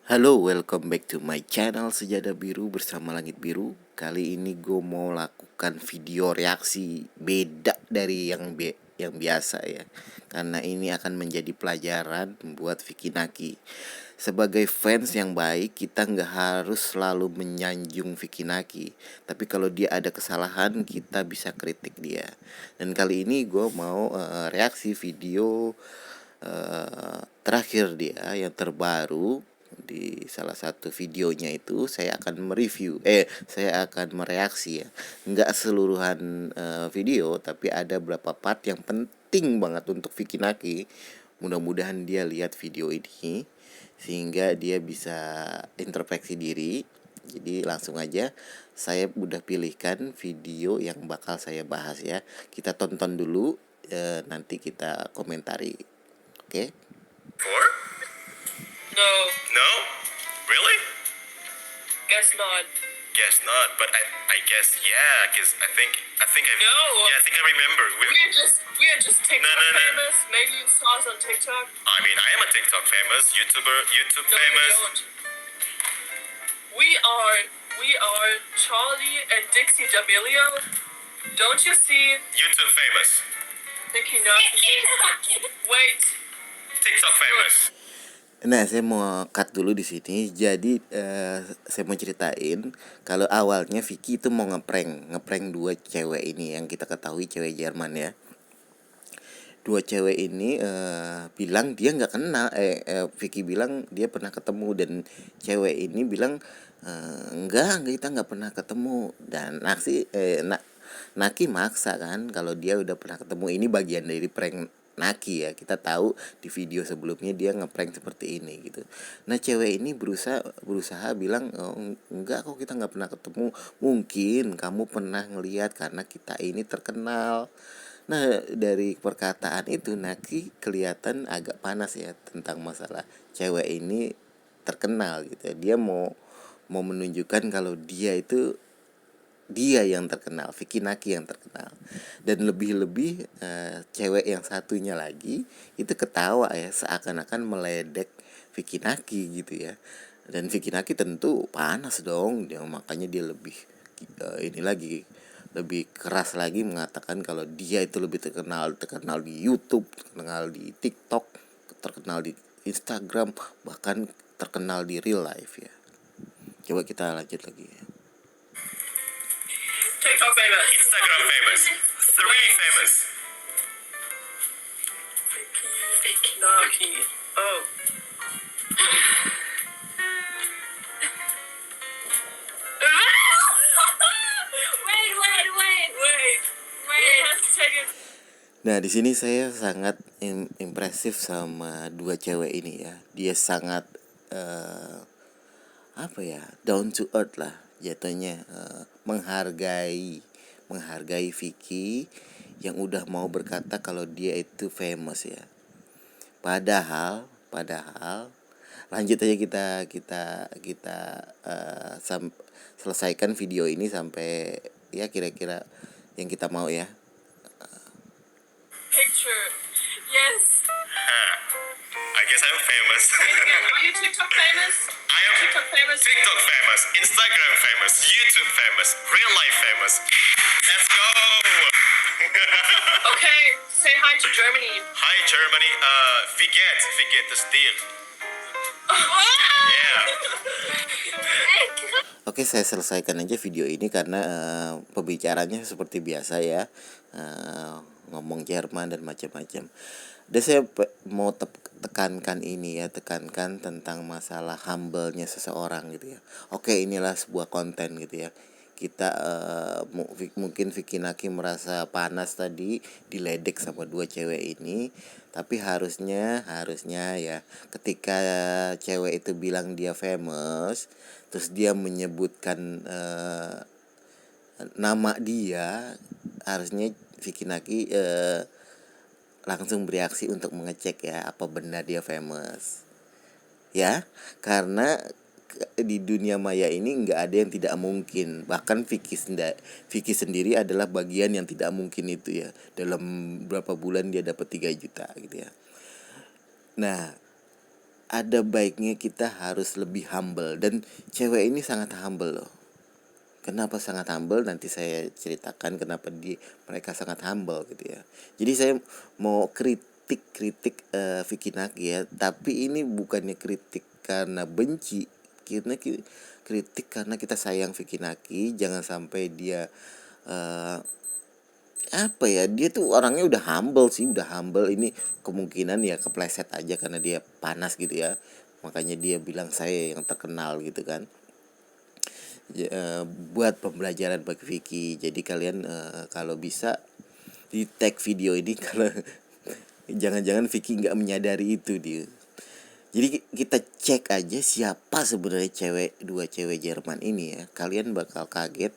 Halo, welcome back to my channel Sejadah Biru bersama Langit Biru. Kali ini gue mau lakukan video reaksi beda dari yang biasa ya. Karena ini akan menjadi pelajaran buat Vicky Naki. Sebagai fans yang baik, kita nggak harus selalu menyanjung Vicky Naki. Tapi kalau dia ada kesalahan, kita bisa kritik dia. Dan kali ini gue mau reaksi video terakhir dia yang terbaru. Di salah satu videonya itu saya akan saya akan mereaksi ya, nggak seluruhan video, tapi ada beberapa part yang penting banget untuk Vicky Naki. Mudah-mudahan dia lihat video ini sehingga dia bisa introspeksi diri. Jadi langsung aja saya udah pilihkan video yang bakal saya bahas ya. Kita tonton dulu, nanti kita komentari. Oke? Four? No, No? Really? guess not. Guess not, but I guess yeah, because I think I No. yeah, I think I remember. We are just TikTok No. famous. Maybe you saw us on TikTok. I mean, I am a TikTok famous YouTube No, famous. we don't. We are Charlie and Dixie D'Amelio. Don't you see YouTube famous. Nicki Naki? Wait. TikTok famous. Nah, saya mau cut dulu di sini. Jadi saya mau ceritain kalau awalnya Vicky itu mau ngeprank dua cewek ini yang kita ketahui cewek Jerman ya. Dua cewek ini bilang dia nggak kenal. Vicky bilang dia pernah ketemu, dan cewek ini bilang enggak, kita nggak pernah ketemu. Dan Naki maksa kan kalau dia udah pernah ketemu. Ini bagian dari prank Naki ya. Kita tahu di video sebelumnya dia ngeprank seperti ini gitu. Nah, cewek ini berusaha bilang, oh, enggak kok, kita nggak pernah ketemu. Mungkin kamu pernah ngelihat karena kita ini terkenal. Nah, dari perkataan itu Naki kelihatan agak panas ya tentang masalah cewek ini terkenal gitu. Dia mau menunjukkan kalau dia yang terkenal, Vicky Naki yang terkenal. Dan lebih-lebih cewek yang satunya lagi itu ketawa ya, seakan-akan meledek Vicky Naki gitu ya. Dan Vicky Naki tentu panas dong, makanya dia lebih keras lagi mengatakan kalau dia itu lebih terkenal di YouTube, terkenal di TikTok, terkenal di Instagram, bahkan terkenal di real life ya. Coba kita lanjut lagi ya. TikTok famous. Instagram famous. Three famous. Nicki Naki. Oh. Wait. We have to take it. Nah, di sini saya sangat impresif sama dua cewek ini ya. Dia sangat down to earth lah jatuhnya, menghargai Vicky yang udah mau berkata kalau dia itu famous ya. Padahal lanjut aja kita selesaikan video ini sampai ya kira-kira yang kita mau ya. Picture. Yes. I guess I'm famous. Are you TikTok famous? I am TikTok famous. TikTok famous, Instagram famous, YouTube famous, real life famous. Let's go. Okay, say hi to Germany. Hi Germany. Forget the steal. Yeah. Oke, saya selesaikan aja video ini karena pembicaranya seperti biasa ya, ngomong Jerman dan macam-macam. Dan saya mau tekankan tentang masalah humble-nya seseorang gitu ya. Oke, inilah sebuah konten gitu ya. Kita mungkin Vicky Naki merasa panas tadi diledek sama dua cewek ini, tapi harusnya ya ketika cewek itu bilang dia famous, terus dia menyebutkan nama dia, harusnya Vicky Naki langsung bereaksi untuk mengecek ya apa benar dia famous ya, karena di dunia maya ini nggak ada yang tidak mungkin. Bahkan Vicky sendiri adalah bagian yang tidak mungkin itu ya. Dalam berapa bulan dia dapat 3 juta gitu ya. Nah, ada baiknya kita harus lebih humble, dan cewek ini sangat humble loh. Kenapa sangat humble? Nanti saya ceritakan kenapa mereka sangat humble gitu ya. Jadi saya mau kritik Vicky Naki ya, tapi ini bukannya kritik karena benci, karena kritik karena kita sayang Vicky Naki. Jangan sampai dia eh, apa ya, dia tuh orangnya udah humble sih, udah humble. Ini kemungkinan ya kepleset aja karena dia panas gitu ya, makanya dia bilang saya yang terkenal gitu kan. Buat pembelajaran bagi Vicky. Jadi kalian kalau bisa di tag video ini kalau jangan-jangan Vicky nggak menyadari itu dia. Jadi kita cek aja siapa sebenarnya dua cewek Jerman ini ya. Kalian bakal kaget.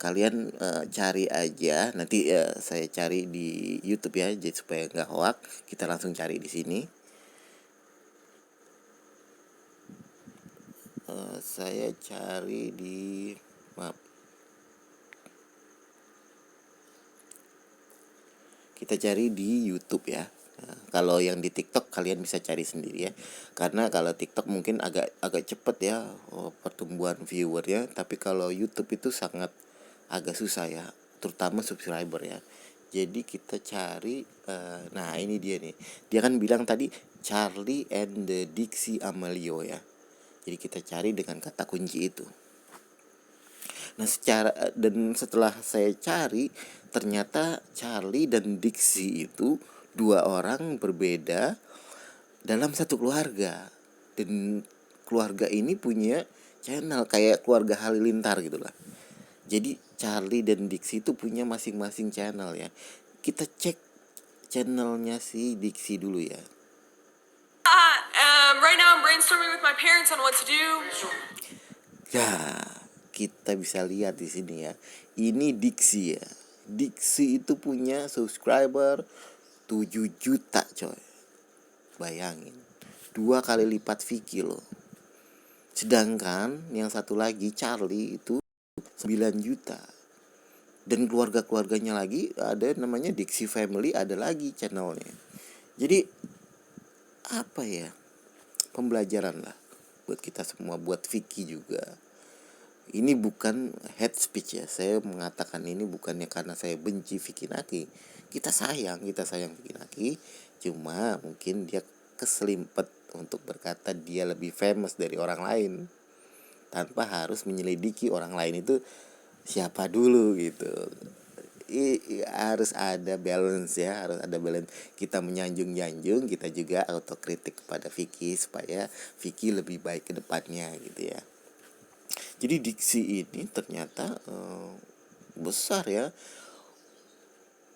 Kalian cari aja nanti, saya cari di YouTube ya, jadi supaya nggak hoak. Kita langsung cari di sini. Saya cari di maaf. Kita cari di YouTube ya. Nah, kalau yang di TikTok kalian bisa cari sendiri ya. Karena kalau TikTok mungkin agak cepet ya pertumbuhan viewernya, tapi kalau YouTube itu sangat agak susah ya, terutama subscriber ya. Jadi kita cari nah ini dia nih. Dia kan bilang tadi Charlie and the Dixie Amelio ya. Jadi kita cari dengan kata kunci itu. Nah setelah saya cari, ternyata Charlie dan Dixie itu dua orang berbeda dalam satu keluarga, dan keluarga ini punya channel kayak keluarga Halilintar gitu lah. Jadi Charlie dan Dixie itu punya masing-masing channel ya. Kita cek channelnya si Dixie dulu ya. Right now I'm brainstorming with my parents on what to do. Nah, kita bisa lihat di sini ya. Ini Dixie ya. Dixie itu punya subscriber 7 juta coy. Bayangin, 2 kali lipat Vicky loh. Sedangkan yang satu lagi Charlie itu 9 juta. Dan keluarga-keluarganya lagi ada namanya Dixie Family, ada lagi channelnya. Jadi apa ya, pembelajaran lah buat kita semua, buat Vicky juga. Ini bukan hate speech ya. Saya mengatakan ini bukannya karena saya benci Vicky Naki. Kita sayang Vicky Naki. Cuma mungkin dia keselimpet untuk berkata dia lebih famous dari orang lain, tanpa harus menyelidiki orang lain itu siapa dulu gitu. Harus ada balance ya, harus ada balance. Kita menyanjung-nyanjung, kita juga autokritik kepada Vicky supaya Vicky lebih baik ke depannya gitu ya. Jadi Dixie ini ternyata besar ya.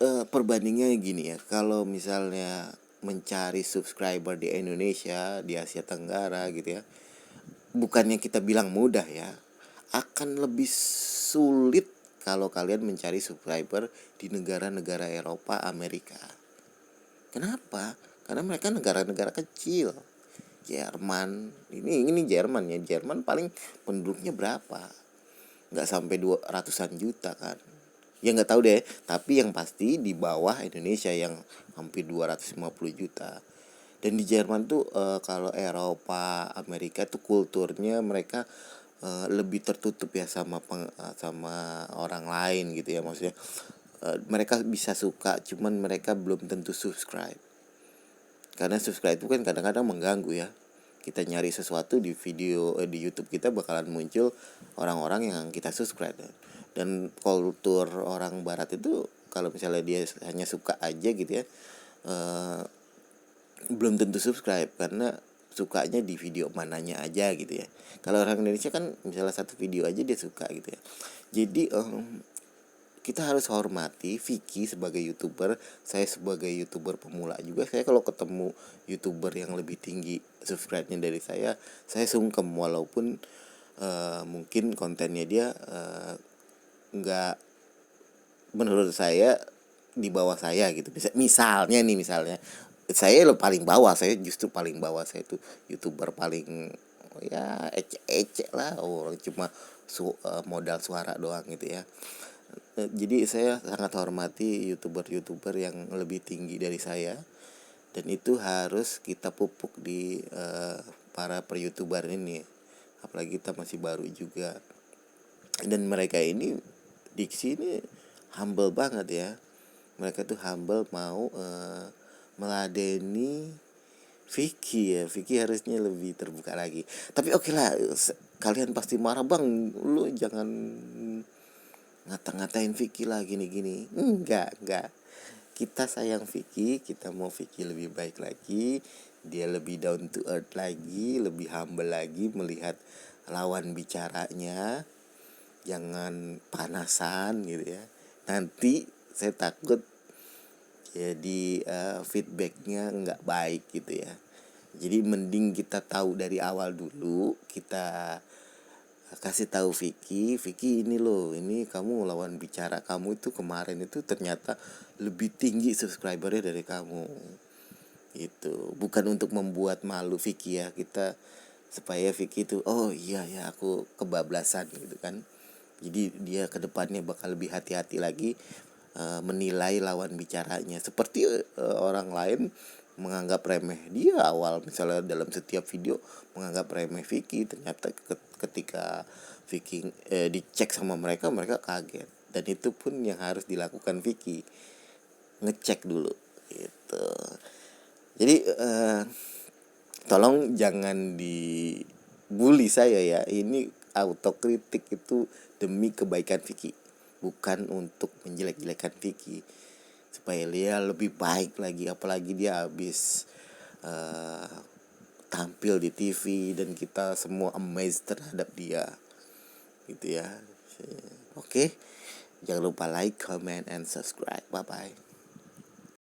Perbandingannya gini ya, kalau misalnya mencari subscriber di Indonesia, di Asia Tenggara gitu ya, bukannya kita bilang mudah ya, akan lebih sulit kalau kalian mencari subscriber di negara-negara Eropa, Amerika. Kenapa? Karena mereka negara-negara kecil. Jerman, ini Jerman ya. Jerman paling penduduknya berapa? Nggak sampai 200-an juta kan. Ya nggak tahu deh, tapi yang pasti di bawah Indonesia yang hampir 250 juta. Dan di Jerman tuh kalau Eropa, Amerika tuh kulturnya mereka lebih tertutup ya sama orang lain gitu ya. Maksudnya mereka bisa suka, cuman mereka belum tentu subscribe. Karena subscribe itu kan kadang-kadang mengganggu ya. Kita nyari sesuatu di video di YouTube kita bakalan muncul orang-orang yang kita subscribe. Dan kultur orang barat itu kalau misalnya dia hanya suka aja gitu ya, belum tentu subscribe karena sukanya di video mananya aja gitu ya. Kalau orang Indonesia kan misalnya satu video aja dia suka gitu ya. Jadi kita harus hormati Vicky sebagai YouTuber, saya sebagai YouTuber pemula juga. Saya kalau ketemu YouTuber yang lebih tinggi subscribe-nya dari saya sungkem walaupun mungkin kontennya dia nggak, menurut saya di bawah saya gitu. Misalnya saya lo paling bawah, saya justru paling bawah. Saya tuh YouTuber paling ya ecek lah, orang cuma modal suara doang gitu ya. Jadi saya sangat hormati YouTuber yang lebih tinggi dari saya, dan itu harus kita pupuk di para per-youtuber ini, apalagi kita masih baru juga. Dan mereka ini diksi ini humble banget ya, mereka tuh humble, mau meladeni Vicky ya. Vicky harusnya lebih terbuka lagi. Tapi oke lah, kalian pasti marah, bang lu jangan ngata-ngatain Vicky lah gini-gini. Enggak. Kita sayang Vicky, kita mau Vicky lebih baik lagi, dia lebih down to earth lagi, lebih humble lagi melihat lawan bicaranya. Jangan panasan gitu ya. Nanti saya takut jadi feedbacknya nggak baik gitu ya. Jadi mending kita tahu dari awal dulu, kita kasih tahu Vicky ini loh, ini kamu lawan bicara kamu itu kemarin itu ternyata lebih tinggi subscribernya dari kamu. Itu bukan untuk membuat malu Vicky ya, kita supaya Vicky itu oh iya ya aku kebablasan gitu kan. Jadi dia kedepannya bakal lebih hati-hati lagi menilai lawan bicaranya. Seperti orang lain menganggap remeh dia awal, misalnya dalam setiap video menganggap remeh Vicky, ternyata ketika Vicky dicek sama mereka kaget. Dan itu pun yang harus dilakukan Vicky, ngecek dulu gitu. Jadi tolong jangan dibully saya ya, ini autokritik itu demi kebaikan Vicky, bukan untuk menjelek-jelekan Vicky supaya dia lebih baik lagi, apalagi dia habis tampil di TV dan kita semua amazed terhadap dia gitu ya. Oke, jangan lupa like, comment, and subscribe. Bye bye.